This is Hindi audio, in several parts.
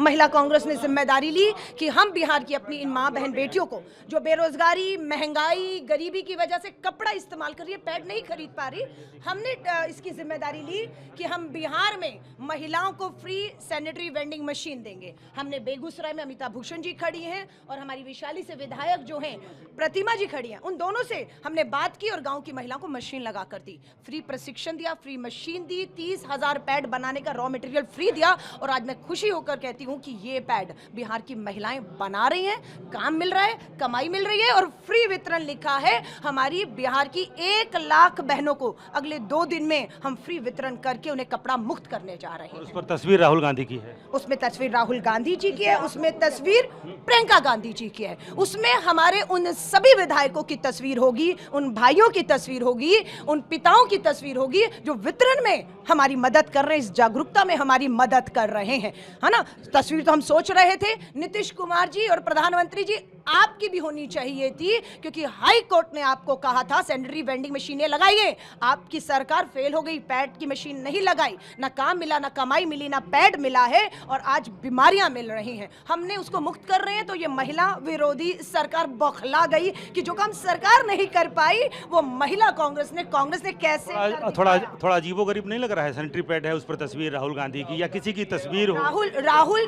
महिला कांग्रेस ने जिम्मेदारी ली कि हम बिहार की अपनी इन माँ बहन बेटियों को जो बेरोजगारी, महंगाई, गरीबी की वजह से कपड़ा इस्तेमाल कर रही है, पैड नहीं खरीद पा रही, हमने इसकी जिम्मेदारी ली कि हम बिहार में महिलाओं को फ्री सैनिटरी वेंडिंग मशीन देंगे। हमने बेगूसराय में अमिता भूषण जी खड़ी हैं और हमारी वैशाली से विधायक जो हैं प्रतिमा जी खड़ी हैं, उन दोनों से हमने बात की और गांव की महिलाओं को मशीन लगा कर दी, फ्री प्रशिक्षण दिया, फ्री मशीन दी, 30,000 पैड बनाने का रॉ मटेरियल फ्री दिया। और आज मैं खुशी होकर कहती हूं कि ये पैड बिहार की महिलाएं बना रही हैं, काम मिल रहा है, कमाई मिल रही है और फ्री वितरण लिखा है। हमारी बिहार की 1 लाख बहनों को अगले 2 दिन में हम फ्री वितरण करके उन्हें कपड़ा मुक्त करने जा रहे हैं। उस पर तस्वीर राहुल गांधी की है, उसमें तस्वीर राहुल गांधी जी की है, उसमें तस्वीर प्रियंका गांधी जी की है, उसमें हमारे उन सभी विधायकों की तस्वीर होगी, उन भाइयों की तस्वीर होगी, उन पिताओं की तस्वीर होगी जो वितरण में हमारी मदद कर रहे हैं, इस जागरूकता में हमारी मदद कर रहे हैं, है ना। तस्वीर तो हम सोच रहे थे नीतीश कुमार जी और प्रधानमंत्री जी आपकी भी होनी चाहिए थी, क्योंकि हाई कोर्ट ने आपको कहा था सैनिटरी वेंडिंग मशीनें लगाइए, आपकी सरकार फेल हो गई, पैड की मशीन नहीं लगाई, ना काम मिला, ना कमाई मिली, ना पैड मिला है और आज बीमारियां मिल रही हैं। हमने उसको मुक्त कर रहे हैं तो ये महिला विरोधी सरकार बौखला गई कि जो काम सरकार नहीं कर पाई वो महिला कांग्रेस ने कैसे थोड़ा अजीबोगरीब नहीं लग रहा है? सैनिटरी पैड है, उस पर तस्वीर राहुल गांधी की या किसी की तस्वीर हो। राहुल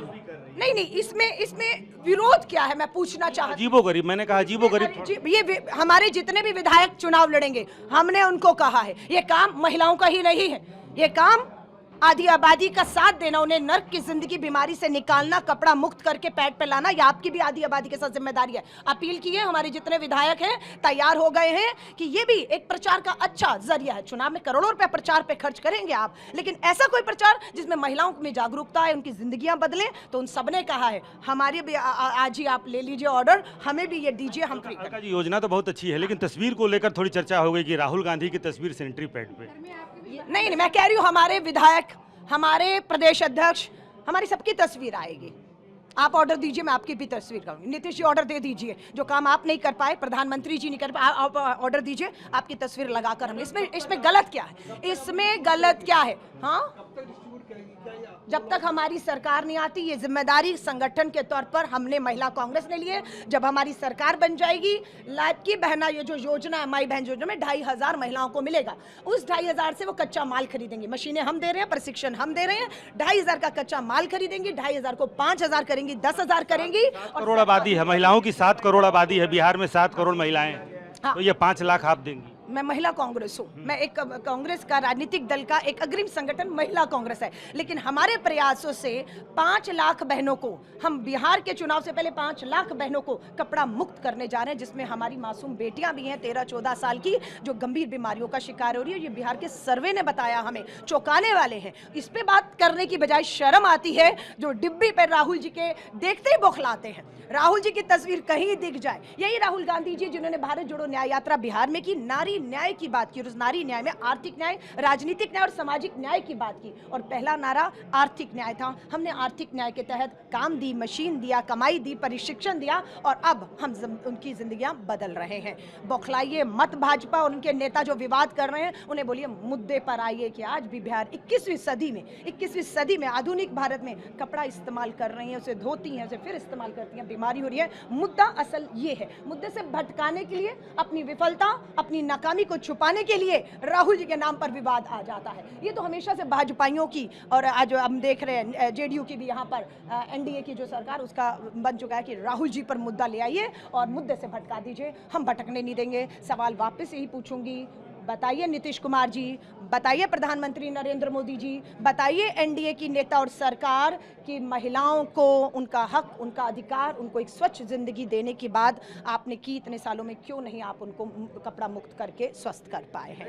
नहीं, इसमें विरोध क्या है, मैं पूछना चाहती हूं। अजीबोगरीब, मैंने कहा अजीबोगरीब। ये हमारे जितने भी विधायक चुनाव लड़ेंगे, हमने उनको कहा है ये काम महिलाओं का ही नहीं है, ये काम आधी आबादी का साथ देना, उन्हें नर्क की जिंदगी बीमारी से निकालना, कपड़ा मुक्त करके पैड पे लाना, ये आपकी भी आधी आबादी के साथ जिम्मेदारी है। अपील की है, हमारे जितने विधायक हैं तैयार हो गए हैं कि ये भी एक प्रचार का अच्छा जरिया है। चुनाव में करोड़ों रुपया प्रचार पे खर्च करेंगे आप, लेकिन ऐसा कोई प्रचार जिसमें महिलाओं में जागरूकता है, उनकी जिंदगियां बदलें, तो उन सबने कहा है हमारे भी आज ही आप ले लीजिए ऑर्डर, हमें भी ये दीजिए, हम फ्री करें। योजना तो बहुत अच्छी है, लेकिन तस्वीर को लेकर थोड़ी चर्चा हो गई कि राहुल गांधी की तस्वीर सैनिटरी पैड पे। नहीं, मैं कह रही हूँ हमारे विधायक, हमारे प्रदेश अध्यक्ष, हमारी सबकी तस्वीर आएगी। आप ऑर्डर दीजिए, मैं आपकी भी तस्वीर करूंगी। नीतीश जी ऑर्डर दे दीजिए, जो काम आप नहीं कर पाए, प्रधानमंत्री जी नहीं कर पाए, आप ऑर्डर दीजिए, आपकी तस्वीर लगाकर हम इसमें गलत क्या है, इसमें गलत क्या है? हाँ, जब तक हमारी सरकार नहीं आती, ये जिम्मेदारी संगठन के तौर पर हमने महिला कांग्रेस ने लिए। जब हमारी सरकार बन जाएगी, लाइफ की बहना, ये जो योजना है माई बहन योजना में 2,500 महिलाओं को मिलेगा, उस 2,500 से वो कच्चा माल खरीदेंगी, मशीनें हम दे रहे हैं, प्रशिक्षण हम दे रहे हैं, 2,500 का कच्चा माल खरीदेंगी, 2,500 को 5,000 करेंगी, 10,000 करेंगी। 7 करोड़ आबादी है, महिलाओं की 7 करोड़ आबादी है बिहार में, 7 करोड़ महिलाएं, तो ये 5 लाख आप देंगी। मैं महिला कांग्रेस हूँ, मैं एक कांग्रेस का राजनीतिक दल का एक अग्रिम संगठन महिला कांग्रेस है, लेकिन हमारे प्रयासों से 5 लाख बहनों को, हम बिहार के चुनाव से पहले 5 लाख बहनों को कपड़ा मुक्त करने जा रहे हैं, जिसमें हमारी मासूम बेटियां भी हैं 13-14 साल की, जो गंभीर बीमारियों का शिकार हो रही है। ये बिहार के सर्वे ने बताया, हमें चौंकाने वाले हैं। इस पे बात करने की बजाय शर्म आती है, जो डिब्बी पर राहुल जी के देखते ही बौखलाते हैं। राहुल जी की तस्वीर कहीं दिख जाए, यही राहुल गांधी जी जिन्होंने भारत जोड़ो न्याय यात्रा बिहार में की, नारी न्याय की बात की, और उस नारी न्याय में आर्थिक न्याय, राजनीतिक न्याय और सामाजिक न्याय की बात की, और पहला नारा आर्थिक न्याय था। हमने आर्थिक न्याय के तहत काम दी, मशीन दिया, कमाई दी, प्रशिक्षण दिया, और अब हम उनकी जिंदगियां बदल रहे हैं। बौखलाइए मत भाजपा और उनके नेता जो विवाद कर रहे हैं, उन्हें बोलिए मुद्दे पर आइए कि आज भी बिहार 21वीं सदी में आधुनिक भारत में कपड़ा इस्तेमाल कर रही है, उसे धोती हैं, उसे फिर इस्तेमाल करती हैं, बीमारी हो रही है। मुद्दा असल ये है, मुद्दे से भटकाने के लिए, अपनी विफलता, अपनी नाकामी को छुपाने के लिए राहुल जी के नाम पर विवाद आ जाता है। ये तो हमेशा से भाजपाइयों की, और आज हम देख रहे हैं जेडीयू की भी यहाँ पर एनडीए की जो सरकार, उसका बन चुका है कि राहुल जी पर मुद्दा ले आइए और मुद्दे से भटका दीजिए। हम भटकने नहीं देंगे। सवाल वापस यही पूछूंगी, बताइए नीतीश कुमार जी, बताइए प्रधानमंत्री नरेंद्र मोदी जी, बताइए एनडीए की नेता और सरकार कि महिलाओं को उनका हक, उनका अधिकार, उनको एक स्वच्छ जिंदगी देने की बात आपने की इतने सालों में, क्यों नहीं आप उनको कपड़ा मुक्त करके स्वस्थ कर पाए हैं?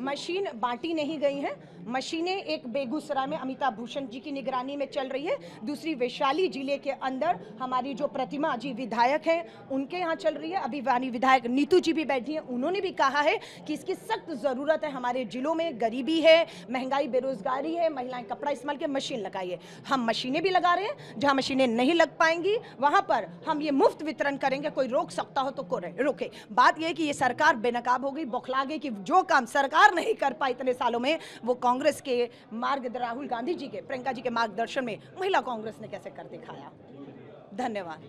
मशीन बांटी नहीं गई हैं। मशीनें एक बेगूसराय में अमिता भूषण जी की निगरानी में चल रही है, दूसरी वैशाली जिले के अंदर हमारी जो प्रतिमा जी विधायक हैं उनके यहाँ चल रही है। अभी वानी विधायक नीतू जी भी सेठी हैं, उन्होंने भी कहा है कि इसकी सख्त ज़रूरत है। हमारे जिलों में गरीबी है, महंगाई, बेरोजगारी है, महिलाएं कपड़ा इस्तेमाल के मशीन लगाइए। हम मशीनें भी लगा रहे हैं, जहां मशीनें नहीं लग पाएंगी वहां पर हम ये मुफ्त वितरण करेंगे। कोई रोक सकता हो तो रोके। बात यह है कि ये सरकार बेनकाब हो गई, बौखला गई कि जो काम सरकार नहीं कर पाई इतने सालों में, वो कांग्रेस के राहुल गांधी जी के, प्रियंका जी के मार्गदर्शन में महिला कांग्रेस ने कैसे कर दिखाया। धन्यवाद।